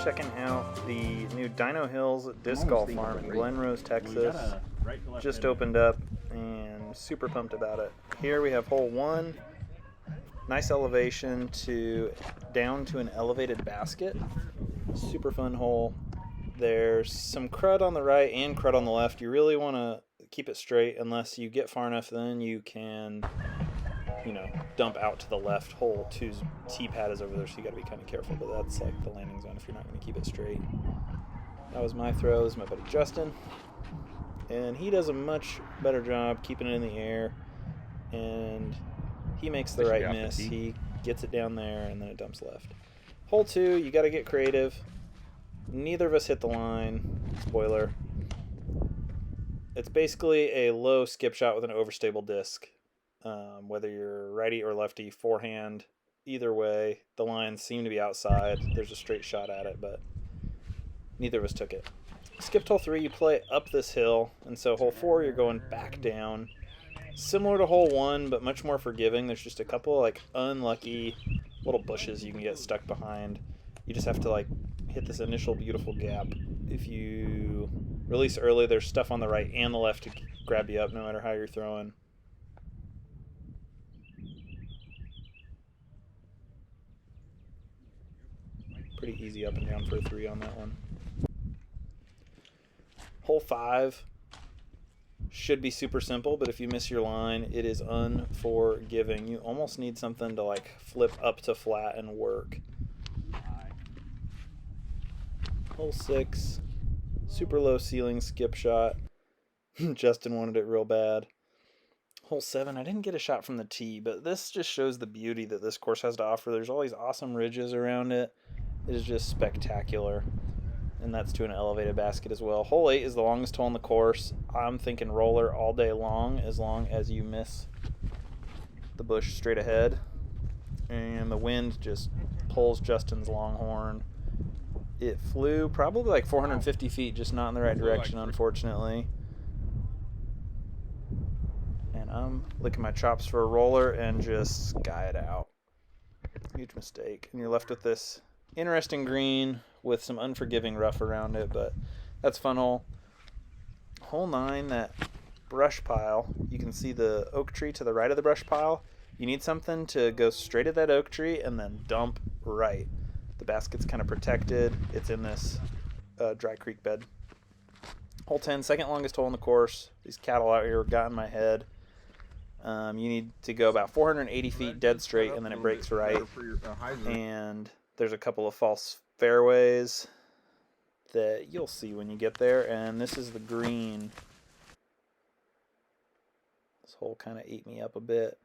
checking out the new Dino Hills Disc Farm in Glen Rose, Texas. Just opened up and super pumped about it. Here we have hole 1. Nice elevation to down to an elevated basket. Super fun hole. There's some crud on the right and crud on the left. You really want to keep it straight unless you get far enough, then you can, you know, dump out to the left. Hole 2's tee pad is over there, so you got to be kind of careful, but that's like the landing zone if you're not going to keep it straight. That was my throw. This is my buddy Justin, and he does a much better job keeping it in the air, and he makes the right miss. He gets it down there, and then it dumps left. Hole 2, you got to get creative. Neither of us hit the line. Spoiler. It's basically a low skip shot with an overstable disc. Whether you're righty or lefty, forehand, either way, the lines seem to be outside. There's a straight shot at it, but neither of us took it. Skipped hole 3, you play up this hill, and so hole 4, you're going back down. Similar to hole 1, but much more forgiving. There's just a couple of, like, unlucky little bushes you can get stuck behind. You just have to, like, hit this initial beautiful gap. If you release early, there's stuff on the right and the left to grab you up no matter how you're throwing. Pretty easy up and down for a 3 on that one. Hole 5 should be super simple, but if you miss your line, it is unforgiving. You almost need something to like flip up to flat and work. Hole 6, super low ceiling skip shot. Justin wanted it real bad. Hole 7, I didn't get a shot from the tee, but this just shows the beauty that this course has to offer. There's all these awesome ridges around it. It is just spectacular. And that's to an elevated basket as well. Hole 8 is the longest hole on the course. I'm thinking roller all day long as you miss the bush straight ahead. And the wind just pulls Justin's longhorn. It flew probably like 450 feet, just not in the right direction, unfortunately. And I'm licking my chops for a roller and just sky it out. Huge mistake. And you're left with this interesting green with some unforgiving rough around it, but that's fun hole. Hole 9, that brush pile, you can see the oak tree to the right of the brush pile. You need something to go straight at that oak tree and then dump right. The basket's kind of protected. It's in this dry creek bed. Hole 10, second longest hole in the course. These cattle out here got in my head. You need to go about 480 feet dead straight, and then it breaks right. And there's a couple of false fairways that you'll see when you get there. And this is the green. This hole kind of ate me up a bit.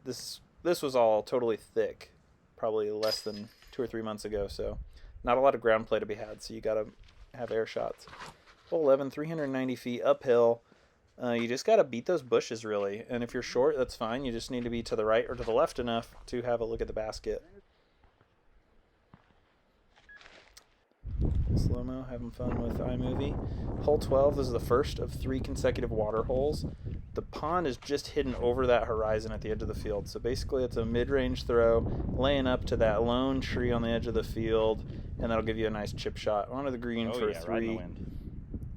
This was all totally thick, probably less than 2 or 3 months ago, so not a lot of ground play to be had, so you got to have air shots. Hole 11, 390 feet uphill. You just got to beat those bushes, really, and if you're short, that's fine. You just need to be to the right or to the left enough to have a look at the basket. Slow-mo, having fun with iMovie. Hole 12, this is the first of 3 consecutive water holes. The pond is just hidden over that horizon at the edge of the field. So basically it's a mid-range throw, laying up to that lone tree on the edge of the field, and that'll give you a nice chip shot onto the green for a 3. Right in the wind.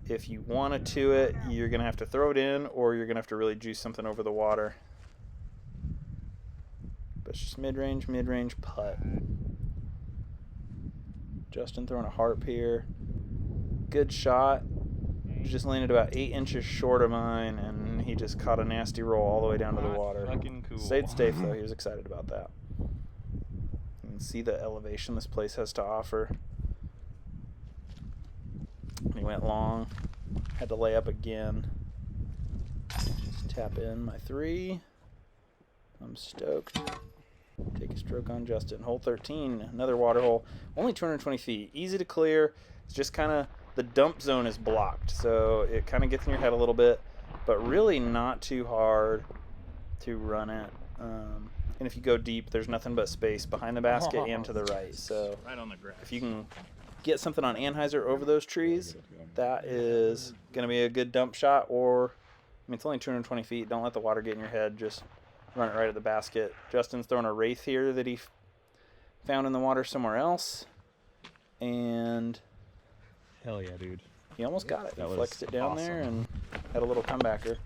If you want to it, you're going to have to throw it in, or you're going to have to really juice something over the water. But it's just mid-range putt. Justin throwing a harp here. Good shot. Just landed about 8 inches short of mine, and he just caught a nasty roll all the way down to the water. Cool. Stayed safe, though. He was excited about that. You can see the elevation this place has to offer. He went long. Had to lay up again. Just tap in my 3. I'm stoked. Take a stroke on Justin. Hole 13, another water hole. Only 220 feet. Easy to clear. It's just kind of, the dump zone is blocked, so it kind of gets in your head a little bit, but really not too hard to run it. And if you go deep, there's nothing but space behind the basket and to the right. So right on the grass. If you can get something on Anheuser over those trees, that is going to be a good dump shot. Or, I mean, it's only 220 feet. Don't let the water get in your head. Just run it right at the basket. Justin's throwing a wraith here that he found in the water somewhere else, and hell yeah, dude. He almost got it. That He flexed it down awesome. there and had a little comebacker.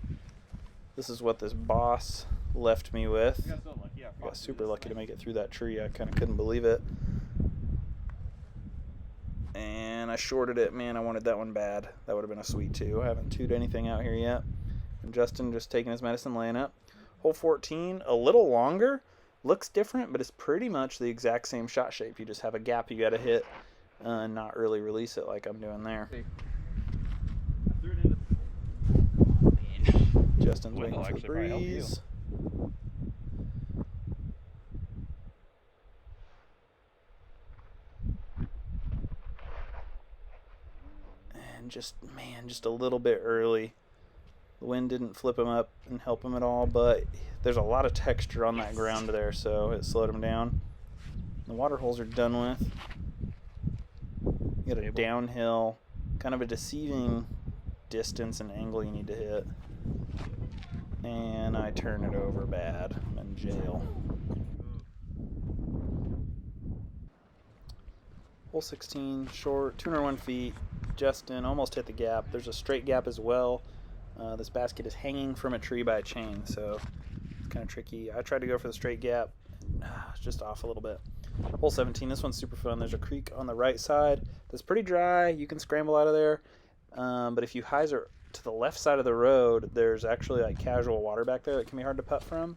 This is what this boss left me with. I got super lucky to make it through that tree. I kind of couldn't believe it. And I shorted it. Man, I wanted that one bad. That would have been a sweet two. I haven't two'd anything out here yet. And Justin just taking his medicine, laying up. Hole 14, a little longer. Looks different, but it's pretty much the exact same shot shape. You just have a gap you got to hit and not really release it like I'm doing there. Justin's waiting for the breeze. And just a little bit early. The wind didn't flip him up and help him at all, but there's a lot of texture on that ground there, so it slowed him down. The water holes are done with. You got a downhill, kind of a deceiving distance and angle you need to hit. And I turn it over bad. I'm in jail. Hole 16, short, 201 feet. Justin almost hit the gap. There's a straight gap as well. This basket is hanging from a tree by a chain, so it's kind of tricky. I tried to go for the straight gap. It's just off a little bit. Hole 17, this one's super fun. There's a creek on the right side that's pretty dry. You can scramble out of there. But if you hyzer to the left side of the road, there's actually like casual water back there that can be hard to putt from.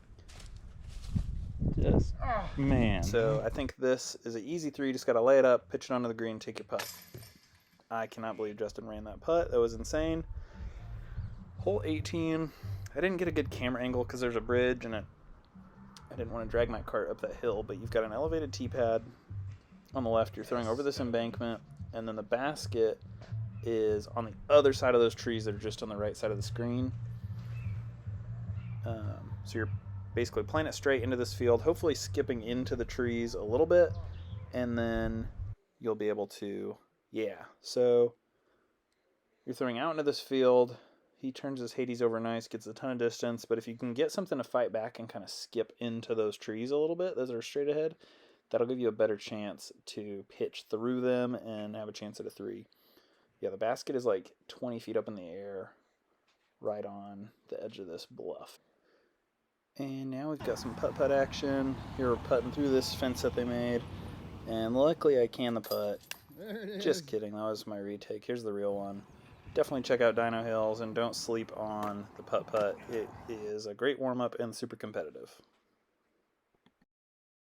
Yes. Man. So I think this is an easy three. Just got to lay it up, pitch it onto the green, take your putt. I cannot believe Justin ran that putt. That was insane. Hole 18, I didn't get a good camera angle because there's a bridge and I didn't want to drag my cart up that hill, but you've got an elevated tee pad on the left. You're throwing over this embankment, and then the basket is on the other side of those trees that are just on the right side of the screen. So you're basically playing it straight into this field, hopefully skipping into the trees a little bit, and then you'll be able to, so you're throwing out into this field. He turns his Hades over nice, gets a ton of distance, but if you can get something to fight back and kind of skip into those trees a little bit, those are straight ahead, that'll give you a better chance to pitch through them and have a chance at a three. Yeah, the basket is like 20 feet up in the air, right on the edge of this bluff. And now we've got some putt-putt action. Here we're putting through this fence that they made, and luckily I can the putt. Just kidding, that was my retake. Here's the real one. Definitely check out Dino Hills and don't sleep on the putt-putt. It is a great warm-up and super competitive.